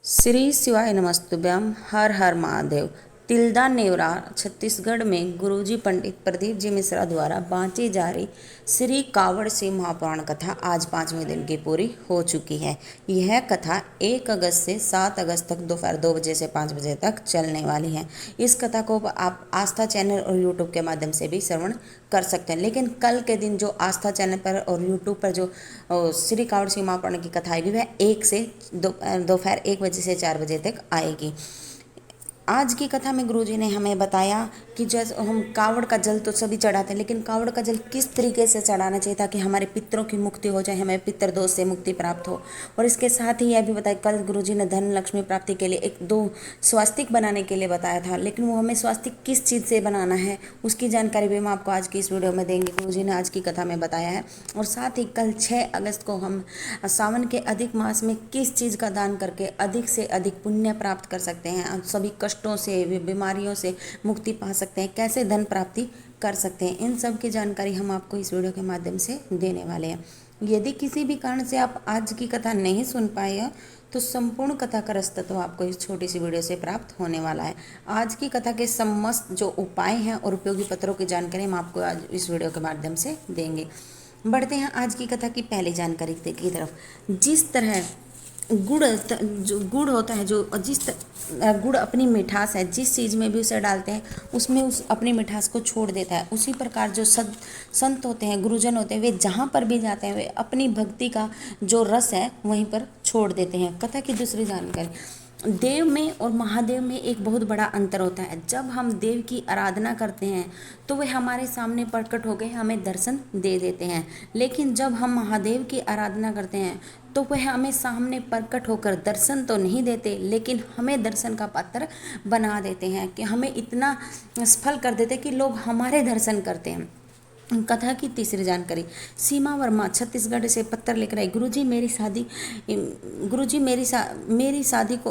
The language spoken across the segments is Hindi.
श्री शिवाय नमस्तुभ्यम। हर हर महादेव। तिल्दा नेवरा छत्तीसगढ़ में गुरुजी पंडित प्रदीप जी मिश्रा द्वारा बाँची जा रही श्री कावड़ सिंह महापुराण कथा आज 5वें दिन की पूरी हो चुकी है। यह कथा 1 अगस्त से 7 अगस्त तक दोपहर 2 बजे से 5 बजे तक चलने वाली है। इस कथा को आप आस्था चैनल और यूट्यूब के माध्यम से भी श्रवण कर सकते हैं, लेकिन कल के दिन जो आस्था चैनल पर और यूट्यूब पर जो श्री कावड़ सिंह महापुराण की कथा आएगी वह 1 से दोपहर 1 बजे से 4 बजे तक आएगी। आज की कथा में गुरुजी ने हमें बताया कि जैसे हम कावड़ का जल तो सभी चढ़ाते हैं, लेकिन कावड़ का जल किस तरीके से चढ़ाना चाहिए ताकि हमारे पितरों की मुक्ति हो जाए, हमें पितर दोष से मुक्ति प्राप्त हो। और इसके साथ ही यह भी बताया, कल गुरुजी ने धन लक्ष्मी प्राप्ति के लिए 1-2 स्वास्तिक बनाने के लिए बताया था, लेकिन वो हमें स्वास्तिक किस चीज़ से बनाना है उसकी जानकारी भी हम आपको आज की इस वीडियो में देंगे। गुरुजी ने आज की कथा में बताया है। और साथ ही कल 6 अगस्त को हम सावन के अधिक मास में किस चीज़ का दान करके अधिक से अधिक पुण्य प्राप्त कर सकते हैं, सभी कष्टों से बीमारियों से मुक्ति पा सकते हैं, कैसे धन प्राप्ति कर सकते हैं, इन सब की जानकारी हम आपको इस वीडियो के माध्यम से देने वाले हैं। यदि किसी भी कारण से आप आज की कथा नहीं सुन पाए हैं तो संपूर्ण कथा का रसतत्व आपको इस छोटी सी वीडियो से प्राप्त होने वाला है। आज की कथा के समस्त जो उपाय हैं और उपयोगी पत्रों की जानकारी हम आपको आज इस वीडियो के माध्यम से देंगे। बढ़ते हैं आज की कथा की पहली जानकारी की तरफ। जिस तरह गुड़ होता है, जो गुड़ अपनी मिठास है, जिस चीज़ में भी उसे डालते हैं उसमें उस अपनी मिठास को छोड़ देता है। उसी प्रकार जो संत होते हैं, गुरुजन होते हैं, वे जहाँ पर भी जाते हैं वे अपनी भक्ति का जो रस है वहीं पर छोड़ देते हैं। कथा की दूसरी जानकारी, देव में और महादेव में एक बहुत बड़ा अंतर होता है। जब हम देव की आराधना करते हैं तो वे हमारे सामने प्रकट हो गए हमें दर्शन दे देते हैं, लेकिन जब हम महादेव की आराधना करते हैं तो वह हमें सामने प्रकट होकर दर्शन तो नहीं देते, लेकिन हमें दर्शन का पात्र बना देते हैं कि हमें इतना सफल कर देते कि लोग हमारे दर्शन करते हैं। कथा की तीसरी जानकारी, सीमा वर्मा छत्तीसगढ़ से पत्र लिख रहे, गुरुजी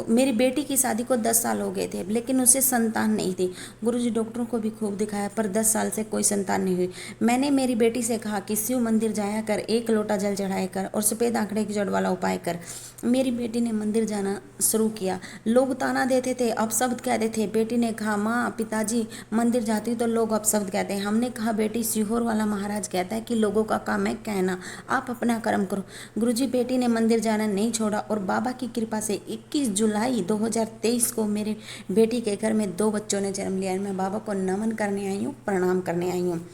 मेरी बेटी की शादी को 10 साल हो गए थे, लेकिन उसे संतान नहीं थी। गुरुजी डॉक्टरों को भी खूब दिखाया पर 10 साल से कोई संतान नहीं हुई। मैंने मेरी बेटी से कहा कि शिव मंदिर जाया कर, 1 लोटा जल चढ़ाया कर और सफ़ेद आंकड़े की जड़ वाला उपाय कर। मेरी बेटी ने मंदिर जाना शुरू किया। लोग ताना देते थे, अपशब्द कहते थे। बेटी ने कहा, माँ पिताजी मंदिर जाती तो लोग अपशब्द कहते हैं। हमने कहा, बेटी सीहोर वाला महाराज कहता है कि लोगों का काम है कहना, आप अपना कर्म करो। गुरुजी, बेटी ने मंदिर जाना नहीं छोड़ा और बाबा की कृपा से 21 जुलाई 2023 को मेरे बेटी के घर में 2 बच्चों ने जन्म लिया। मैं बाबा को नमन करने आई हूँ, प्रणाम करने आई हूँ।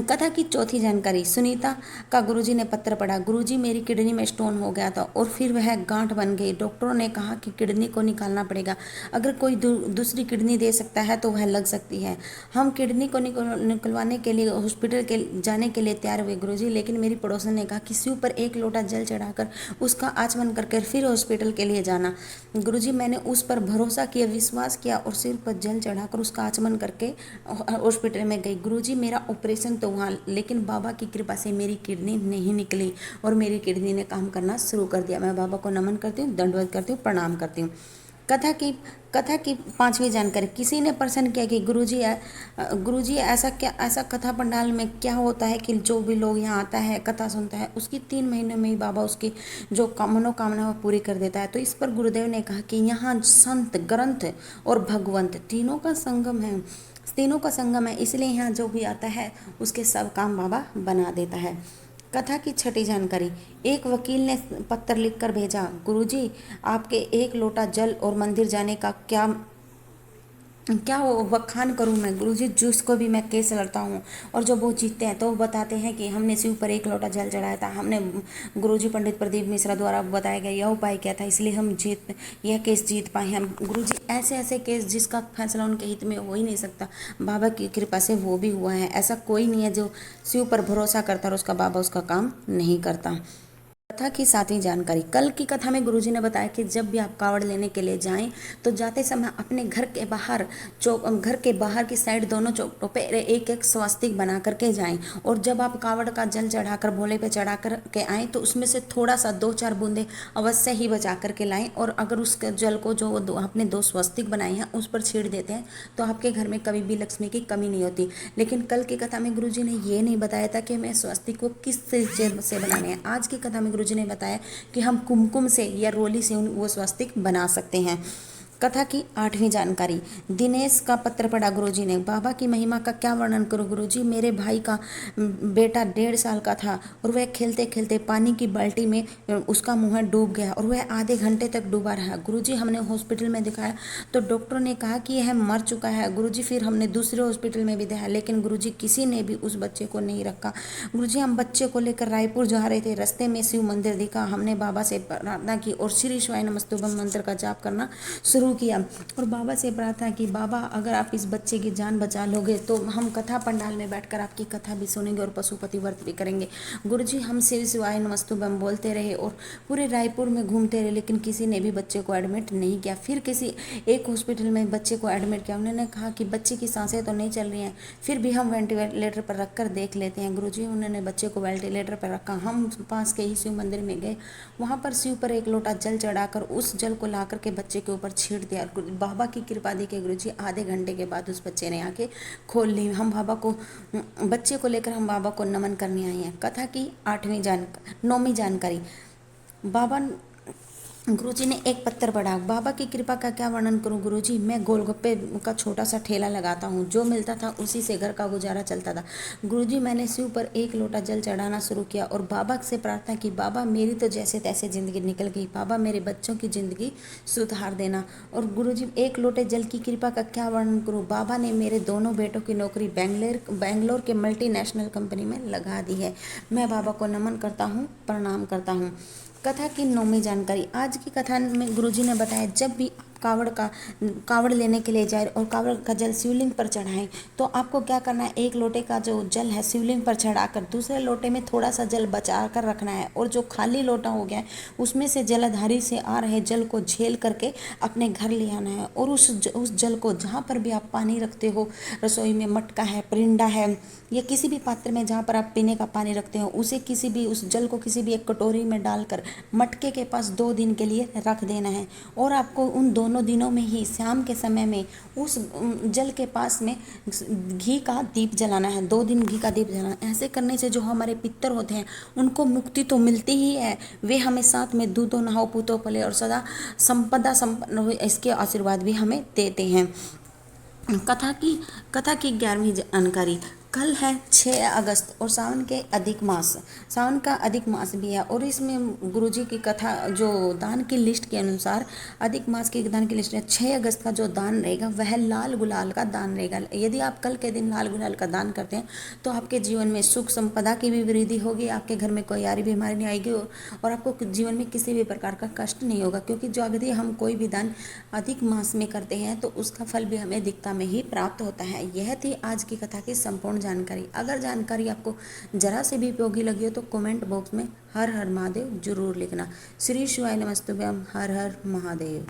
कथा की चौथी जानकारी, सुनीता का गुरुजी ने पत्र पढ़ा। गुरुजी, मेरी किडनी में स्टोन हो गया था और फिर वह गांठ बन गई। डॉक्टरों ने कहा कि किडनी को निकालना पड़ेगा, अगर कोई दूसरी किडनी दे सकता है तो वह लग सकती है। हम किडनी को निकलवाने के लिए हॉस्पिटल के जाने के लिए तैयार हुए गुरुजी, लेकिन मेरी पड़ोसन ने कहा कि शिव पर 1 लोटा जल चढ़ाकर उसका आचमन करके फिर हॉस्पिटल के लिए जाना। गुरुजी, मैंने उस पर भरोसा किया, विश्वास किया और सिर पर जल चढ़ाकर उसका आचमन करके हॉस्पिटल में गई। गुरुजी, मेरा ऑपरेशन तो हुआ, लेकिन बाबा की कृपा से मेरी किडनी नहीं निकली और मेरी किडनी ने काम करना शुरू कर दिया। मैं बाबा को नमन करती हूँ, दंडवत करती हूँ, प्रणाम करती हूँ। कथा की 5वीं जानकारी, किसी ने प्रश्न किया कि गुरुजी ऐसा कथा पंडाल में क्या होता है कि जो भी लोग यहाँ आता है कथा सुनता है उसकी 3 महीने में ही बाबा उसकी जो मनोकामना वो पूरी कर देता है। तो इस पर गुरुदेव ने कहा कि यहाँ संत, ग्रंथ और भगवंत तीनों का संगम है, इसलिए यहाँ जो भी आता है उसके सब काम बाबा बना देता है। कथा की 6ठी जानकारी, एक वकील ने पत्र लिखकर भेजा, गुरुजी, आपके 1 लोटा जल और मंदिर जाने का क्या वो बखान करूं मैं। गुरुजी, जिसको भी मैं केस लड़ता हूं और जो वो जीतते हैं तो वो बताते हैं कि हमने शिव पर 1 लोटा जल चढ़ाया था, हमने गुरुजी पंडित प्रदीप मिश्रा द्वारा बताया गया यह उपाय किया था, इसलिए हम यह केस जीत पाए हैं। गुरुजी, ऐसे केस जिसका फैसला उनके हित में हो ही नहीं सकता, बाबा की कृपा से वो भी हुआ है। ऐसा कोई नहीं है जो शिव पर भरोसा करता और उसका बाबा उसका काम नहीं करता। कथा की 7वीं जानकारी, कल की कथा में गुरुजी ने बताया कि जब भी आप कावड़ लेने के लिए जाएं तो जाते समय अपने घर के बाहर की साइड दोनों चौकों पे 1-1 स्वास्तिक बना करके जाएं। और जब आप कावड़ का जल चढ़ाकर भोले पे चढ़ा कर के आएँ तो उसमें से थोड़ा सा 2-4 बूंदे अवश्य ही बचा करके लाएं। और अगर उस जल को जो आपने 2 स्वास्तिक बनाए हैं उस पर छीड़ देते हैं तो आपके घर में कभी भी लक्ष्मी की कमी नहीं होती। लेकिन कल की कथा में गुरुजी ने ये नहीं बताया था कि हमें स्वास्तिक को किस तरीके से बनाने हैं। आज की कथा में गुरुजी ने बताया कि हम कुमकुम से या रोली से वो स्वस्तिक बना सकते हैं। कथा की 8वीं जानकारी। दिनेश का पत्र पढ़ा गुरुजी ने। बाबा की महिमा का क्या वर्णन करूं गुरुजी। मेरे भाई का बेटा 1.5 साल का था और वह खेलते खेलते पानी की बाल्टी में उसका मुंह डूब गया और वह आधे घंटे तक डूबा रहा। गुरुजी हमने हॉस्पिटल में दिखाया तो डॉक्टरों ने कहा कि यह मर चुका है। गुरुजी फिर हमने दूसरे हॉस्पिटल में भी दिखाया, लेकिन गुरुजी किसी ने भी उस बच्चे को नहीं रखा। गुरुजी हम बच्चे को लेकर रायपुर जा रहे थे, रास्ते में शिव मंदिर दिखा। हमने बाबा से प्रार्थना की और श्री शिवाय नमस्तुभ्यम मंत्र का जाप करना शुरू किया और बाबा से प्रार्थना की, बाबा अगर आप इस बच्चे की जान बचा लोगे तो हम कथा पंडाल में बैठकर आपकी कथा भी सुनेंगे और पशुपति व्रत भी करेंगे। गुरुजी हम श्री शिवाय नमस्तुभ्यम बोलते रहे और पूरे रायपुर में घूमते रहे, लेकिन किसी ने भी बच्चे को एडमिट नहीं किया। फिर किसी एक हॉस्पिटल में बच्चे को एडमिट किया। उन्होंने कहा कि बच्चे की सांसें तो नहीं चल रही हैं, फिर भी हम वेंटिलेटर पर रख कर देख लेते हैं। गुरुजी उन्होंने बच्चे को वेंटिलेटर पर रखा। हम पास के ही शिव मंदिर में गए, वहाँ पर शिव पर एक लोटा जल चढ़ाकर उस जल को ला करके बच्चे के ऊपर छीट दिया। बाबा की कृपा देखिए गुरुजी, आधे घंटे के बाद उस बच्चे ने आंखें खोल ली। हम बाबा को, बच्चे को लेकर हम बाबा को नमन करने आए हैं। कथा की 9वीं जानकारी। बाबा गुरुजी ने एक पत्र पढ़ा। बाबा की कृपा का क्या वर्णन करूं गुरुजी। मैं गोलगप्पे का छोटा सा ठेला लगाता हूं, जो मिलता था उसी से घर का गुजारा चलता था। गुरुजी मैंने शिव पर एक लोटा जल चढ़ाना शुरू किया और बाबा से प्रार्थना की, बाबा मेरी तो जैसे तैसे ज़िंदगी निकल गई, बाबा मेरे बच्चों की ज़िंदगी सुधार देना। और गुरुजी एक लोटे जल की कृपा का क्या वर्णन करूँ। बाबा ने मेरे दोनों बेटों की नौकरी बेंगलोर के मल्टीनेशनल कंपनी में लगा दी है। मैं बाबा को नमन करता हूँ, प्रणाम करता हूँ। कथा की 9वीं जानकारी। आज की कथा में गुरुजी ने बताया, जब भी कावड़ लेने के लिए जाए और कावड़ का जल शिवलिंग पर चढ़ाएं तो आपको क्या करना है, एक लोटे का जो जल है शिवलिंग पर चढ़ाकर दूसरे लोटे में थोड़ा सा जल बचा कर रखना है और जो खाली लोटा हो गया है उसमें से जलधारी से आ रहे जल को झेल करके अपने घर ले आना है। और उस जल को जहाँ पर भी आप पानी रखते हो, रसोई में मटका है, परिंदा है या किसी भी पात्र में जहाँ पर आप पीने का पानी रखते हो, उसे उस जल को किसी भी एक कटोरी में डालकर मटके के पास 2 दिन के लिए रख देना है। और आपको उन दोनों दिनों में ही शाम के समय में उस जल के पास में घी का दीप जलाना है। 2 दिन घी का दीप जलाना। ऐसे करने से जो हमारे पितर होते हैं उनको मुक्ति तो मिलती ही है, वे हमें साथ में दूधो नहाओ पूतो पले और सदा संपदा संपन्न हो, इसके आशीर्वाद भी हमें देते हैं। कथा की 11वीं जानकारी। कल है 6 अगस्त और सावन का अधिक मास भी है और इसमें गुरुजी की कथा जो दान की लिस्ट के अनुसार अधिक मास की दान की लिस्ट है। 6 अगस्त का जो दान रहेगा वह लाल गुलाल का दान रहेगा। यदि आप कल के दिन लाल गुलाल का दान करते हैं तो आपके जीवन में सुख संपदा की भी वृद्धि होगी, आपके घर में कोई यारी बीमारी नहीं आएगी और आपको जीवन में किसी भी प्रकार का कष्ट नहीं होगा, क्योंकि जो यदि हम कोई भी दान अधिक मास में करते हैं तो उसका फल भी हमें दिखता में ही प्राप्त होता है। यह थी आज की कथा की संपूर्ण जानकारी। अगर जानकारी आपको जरा से भी उपयोगी लगी हो तो कमेंट बॉक्स में हर हर महादेव जरूर लिखना। श्री शिवाय नमस्तुभ्यम। हर हर महादेव।